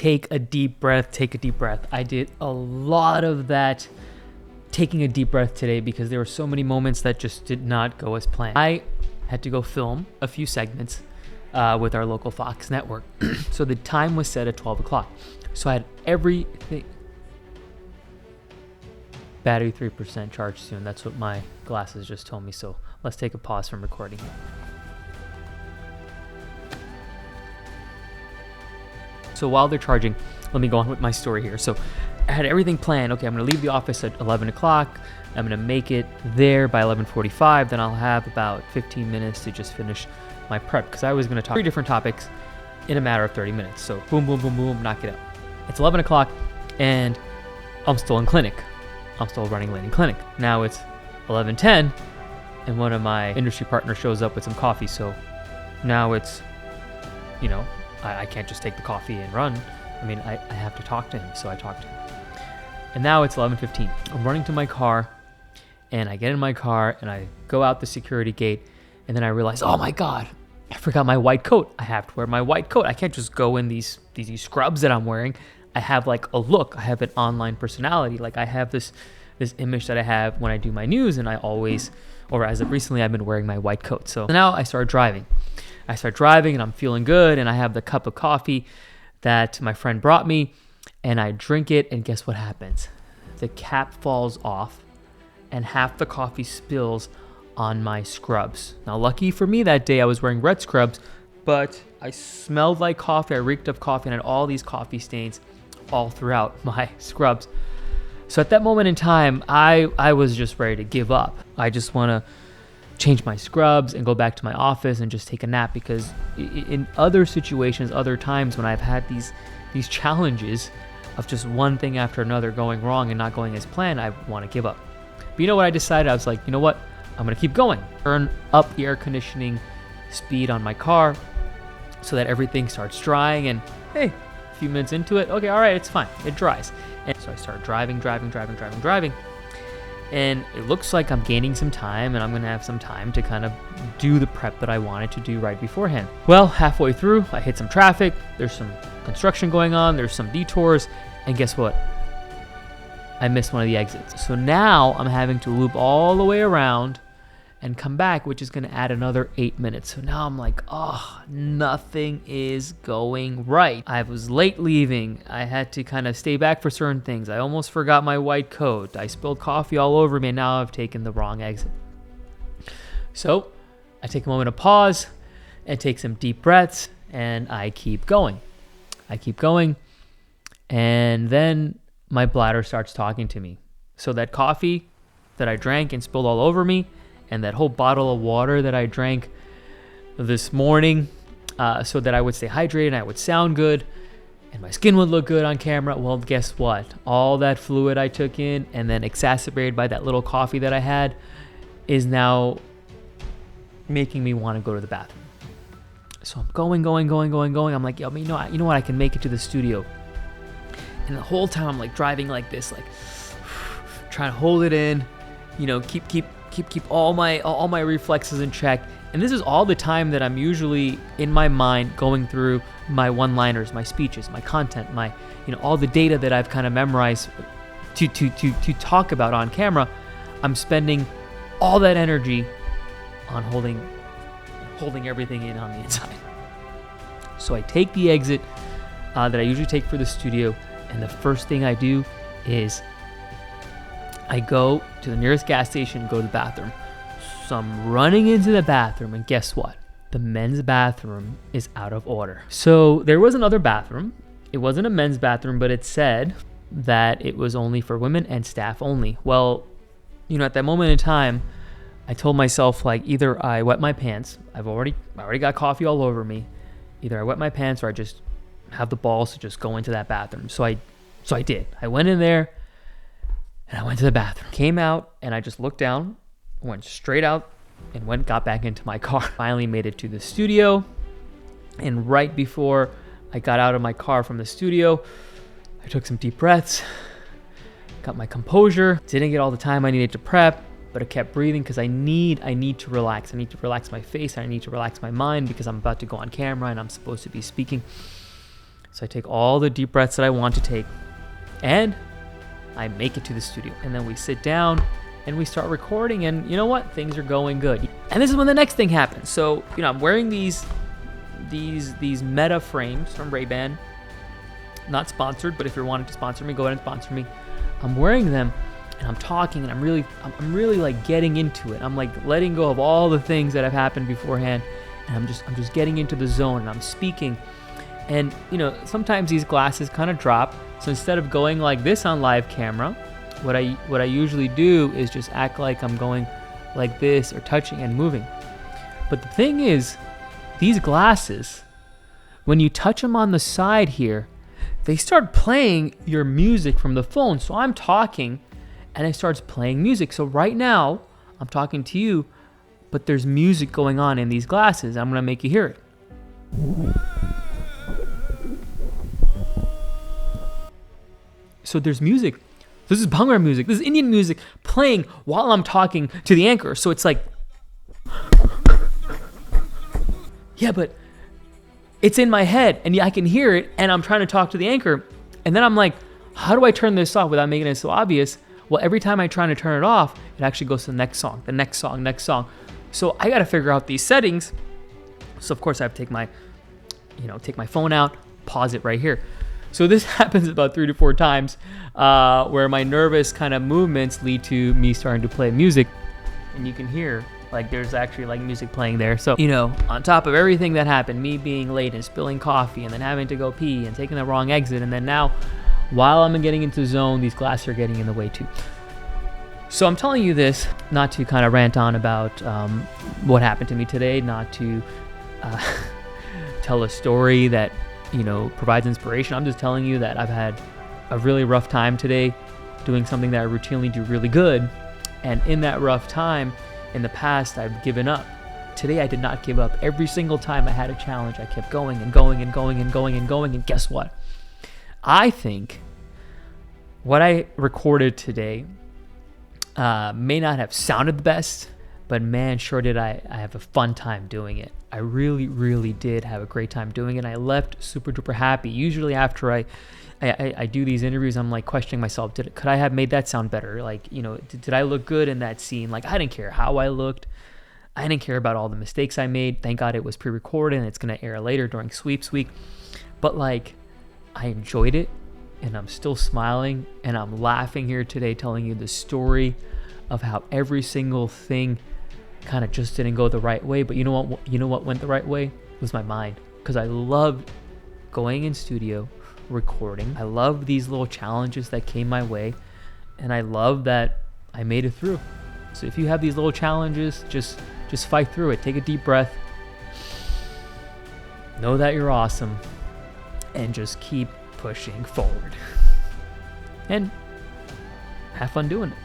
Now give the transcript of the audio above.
take a deep breath, take a deep breath. I did a lot of that taking a deep breath today because there were so many moments that just did not go as planned. I had to go film a few segments with our local Fox network. So the time was set at 12 o'clock. So I had everything. Battery 3% charge soon. That's what my glasses just told me. So let's take a pause from recording. So while they're charging, let me go on with my story here. So I had everything planned. Okay, I'm going to leave the office at 11 o'clock. I'm going to make it there by 11:45. Then I'll have about 15 minutes to just finish my prep because I was going to talk 3 different topics in a matter of 30 minutes. So boom, boom, boom, boom, knock it out. It's 11 o'clock and I'm still in clinic. I'm still running late in clinic. Now it's 11:10 and one of my industry partners shows up with some coffee. So now it's, I can't just take the coffee and run. I mean, I have to talk to him. So I talk to him. And now it's 11:15. I'm running to my car and I get in my car and I go out the security gate and then I realize, oh my God, I forgot my white coat. I have to wear my white coat. I can't just go in these scrubs that I'm wearing. I have like a look. I have an online personality. Like I have this image that I have when I do my news and I always, or as of recently, I've been wearing my white coat. So now I start driving. And I'm feeling good and I have the cup of coffee that my friend brought me and I drink it and guess what happens? The cap falls off and half the coffee spills on my scrubs. Now lucky for me that day I was wearing red scrubs, but I smelled like coffee. I reeked of coffee and had all these coffee stains all throughout my scrubs. So at that moment in time, I was just ready to give up. I just want to change my scrubs and go back to my office and just take a nap because in other situations, other times when I've had these challenges of just one thing after another going wrong and not going as planned, I want to give up. But you know what I decided? I was like, you know what? I'm going to keep going. Turn up the air conditioning speed on my car so that everything starts drying and hey, a few minutes into it, okay, all right, it's fine. It dries. And so I start driving. And it looks like I'm gaining some time and I'm going to have some time to kind of do the prep that I wanted to do right beforehand. Well, halfway through, I hit some traffic. There's some construction going on. There's some detours. And guess what? I missed one of the exits. So now I'm having to loop all the way around and come back, which is going to add another 8 minutes. So now I'm like, oh, nothing is going right. I was late leaving. I had to kind of stay back for certain things. I almost forgot my white coat. I spilled coffee all over me, and now I've taken the wrong exit. So I take a moment to pause and take some deep breaths, and I keep going. And then my bladder starts talking to me. So that coffee that I drank and spilled all over me, and that whole bottle of water that I drank this morning so that I would stay hydrated and I would sound good and my skin would look good on camera. Well, guess what? All that fluid I took in and then exacerbated by that little coffee that I had is now making me want to go to the bathroom. So I'm going. I'm like, yo, you know what? I can make it to the studio. And the whole time I'm like driving like this, like trying to hold it in, keep all my reflexes in check. And this is all the time that I'm usually in my mind going through my one-liners, my speeches, my content, my all the data that I've kind of memorized to talk about on camera. I'm spending all that energy on holding everything in on the inside. So I take the exit that I usually take for the studio, and the first thing I do is I go to the nearest gas station and go to the bathroom. So I'm running into the bathroom, and guess what? The men's bathroom is out of order. So there was another bathroom. It wasn't a men's bathroom, but it said that it was only for women and staff only. Well, at that moment in time, I told myself, like, either I wet my pants. I already got coffee all over me. Either I wet my pants or I just have the balls to just go into that bathroom. So I did. I went in there. And I went to the bathroom, came out, and I just looked down, went straight out, and got back into my car. Finally made it to the studio, and right before I got out of my car from the studio, I took some deep breaths, got my composure, didn't get all the time I needed to prep, but I kept breathing because I need to relax. I need to relax my face, I need to relax my mind because I'm about to go on camera and I'm supposed to be speaking. So I take all the deep breaths that I want to take, and I make it to the studio. And then we sit down and we start recording, and you know what? Things are going good. And this is when the next thing happens. So, I'm wearing these Meta frames from Ray-Ban. Not sponsored, but if you're wanting to sponsor me, go ahead and sponsor me. I'm wearing them and I'm talking, and I'm really like getting into it. I'm like letting go of all the things that have happened beforehand, and I'm just getting into the zone, and I'm speaking. And sometimes these glasses kind of drop. So instead of going like this on live camera, what I usually do is just act like I'm going like this, or touching and moving. But the thing is, these glasses, when you touch them on the side here, they start playing your music from the phone. So I'm talking and it starts playing music. So right now I'm talking to you, but there's music going on in these glasses. I'm gonna make you hear it. So there's music. This is Bhangra music. This is Indian music playing while I'm talking to the anchor. So it's like, yeah, but it's in my head and I can hear it, and I'm trying to talk to the anchor. And then I'm like, how do I turn this off without making it so obvious? Well, every time I try to turn it off, it actually goes to the next song, the next song, next song. So I got to figure out these settings. So of course I have to take my phone out, pause it right here. So this happens about 3 to 4 times, where my nervous kind of movements lead to me starting to play music, and you can hear like there's actually like music playing there. So on top of everything that happened, me being late and spilling coffee, and then having to go pee and taking the wrong exit, and then now while I'm getting into zone, these glasses are getting in the way too. So I'm telling you this not to kind of rant on about what happened to me today, not to tell a story that provides inspiration. I'm just telling you that I've had a really rough time today doing something that I routinely do really good. And in that rough time, in the past, I've given up. Today, I did not give up. Every single time I had a challenge, I kept going and going and going and going and going. And guess what? I think what I recorded today may not have sounded the best, but man, sure did I have a fun time doing it. I really, really did have a great time doing it. I left super duper happy. Usually after I do these interviews, I'm like questioning myself, could I have made that sound better? Like, did I look good in that scene? Like, I didn't care how I looked. I didn't care about all the mistakes I made. Thank God it was pre-recorded and it's going to air later during sweeps week. But like, I enjoyed it, and I'm still smiling, and I'm laughing here today telling you the story of how every single thing kind of just didn't go the right way. But you know what went the right way? It was my mind, because I loved going in studio, recording. I love these little challenges that came my way, and I love that I made it through. So if you have these little challenges, just fight through it. Take a deep breath, know that you're awesome, and just keep pushing forward and have fun doing it.